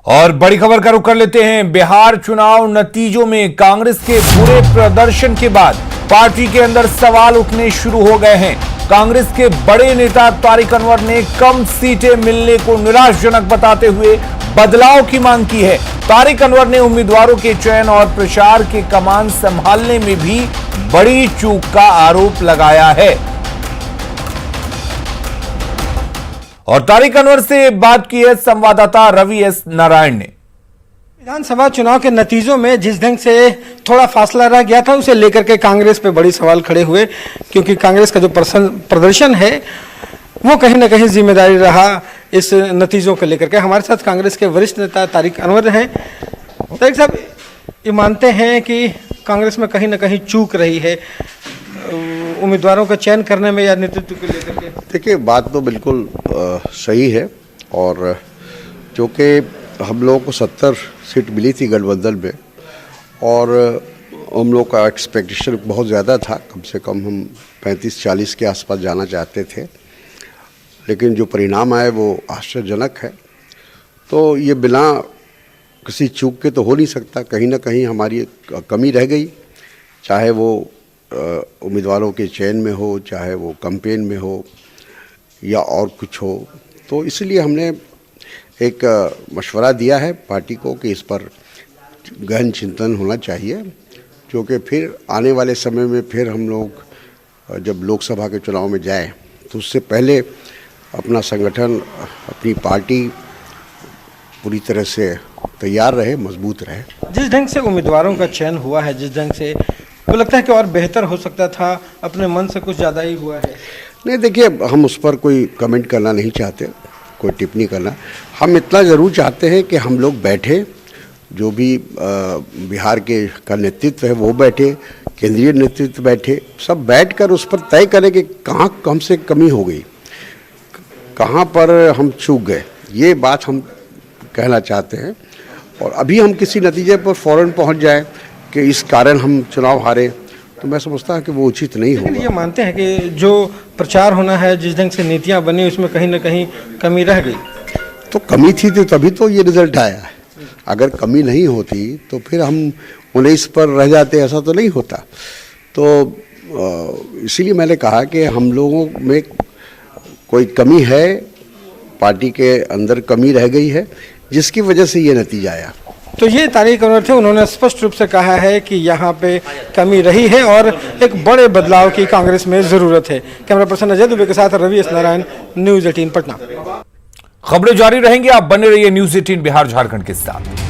और बड़ी खबर का रुख कर लेते हैं। बिहार चुनाव नतीजों में कांग्रेस के बुरे प्रदर्शन के बाद पार्टी के अंदर सवाल उठने शुरू हो गए हैं। कांग्रेस के बड़े नेता तारिक अनवर ने कम सीटें मिलने को निराशाजनक बताते हुए बदलाव की मांग की है। तारिक अनवर ने उम्मीदवारों के चयन और प्रचार के कमान संभालने में भी बड़ी चूक का आरोप लगाया है। और तारिक अनवर से बात की है संवाददाता रवि एस नारायण ने। विधानसभा चुनाव के नतीजों में जिस ढंग से थोड़ा फासला रह गया था, उसे लेकर के कांग्रेस पे बड़ी सवाल खड़े हुए, क्योंकि कांग्रेस का जो प्रदर्शन है वो कहीं ना कहीं जिम्मेदारी रहा इस नतीजों को लेकर के। हमारे साथ कांग्रेस के वरिष्ठ नेता तारिक अनवर हैं। तारिक साहब, ये मानते हैं कि कांग्रेस में कहीं ना कहीं चूक रही है उम्मीदवारों का चयन करने में या नेतृत्व को लेकर के? देखिए, बात तो बिल्कुल सही है। और जो कि हम लोगों को 70 सीट मिली थी गठबंधन में, और हम लोग का एक्सपेक्टेशन बहुत ज़्यादा था। कम से कम हम 35-40 के आसपास जाना चाहते थे, लेकिन जो परिणाम आए वो आश्चर्यजनक है। तो ये बिना किसी चूक के तो हो नहीं सकता। कहीं ना कहीं हमारी कमी रह गई, चाहे वो उम्मीदवारों के चयन में हो, चाहे वो कैंपेन में हो या और कुछ हो। तो इसलिए हमने एक मशवरा दिया है पार्टी को कि इस पर गहन चिंतन होना चाहिए, जो कि फिर आने वाले समय में फिर हम लोग जब लोकसभा के चुनाव में जाएं तो उससे पहले अपना संगठन, अपनी पार्टी पूरी तरह से तैयार रहे, मजबूत रहे। जिस ढंग से उम्मीदवारों का चयन हुआ है, जिस ढंग से वो लगता है कि और बेहतर हो सकता था, अपने मन से कुछ ज़्यादा ही हुआ है। नहीं, देखिए, हम उस पर कोई कमेंट करना नहीं चाहते, कोई टिप्पणी करना। हम इतना ज़रूर चाहते हैं कि हम लोग बैठे, जो भी बिहार के का नेतृत्व है वो बैठे, केंद्रीय नेतृत्व बैठे, सब बैठकर उस पर तय करें कि कहाँ हमसे कमी हो गई, कहाँ पर हम चूक गए। ये बात हम कहना चाहते हैं। और अभी हम किसी नतीजे पर फ़ौरन पहुँच जाए कि इस कारण हम चुनाव हारे, तो मैं समझता हूँ कि वो उचित नहीं होगा। ये मानते हैं कि जो प्रचार होना है, जिस ढंग से नीतियाँ बनी, उसमें कहीं ना कहीं कमी रह गई। तो कमी थी तो तभी तो ये रिजल्ट आया है। अगर कमी नहीं होती तो फिर हम 19 पर रह जाते, ऐसा तो नहीं होता। तो इसीलिए मैंने कहा कि हम लोगों में कोई कमी है, पार्टी के अंदर कमी रह गई है, जिसकी वजह से ये नतीजा आया। तो ये तारिक अनवर थे, उन्होंने स्पष्ट रूप से कहा है कि यहाँ पे कमी रही है और एक बड़े बदलाव की कांग्रेस में ज़रूरत है। कैमरा पर्सन अजय दुबे के साथ रवि एस नारायण, न्यूज़ 18 पटना। खबरें जारी रहेंगी, आप बने रहिए न्यूज़ 18 बिहार झारखंड के साथ।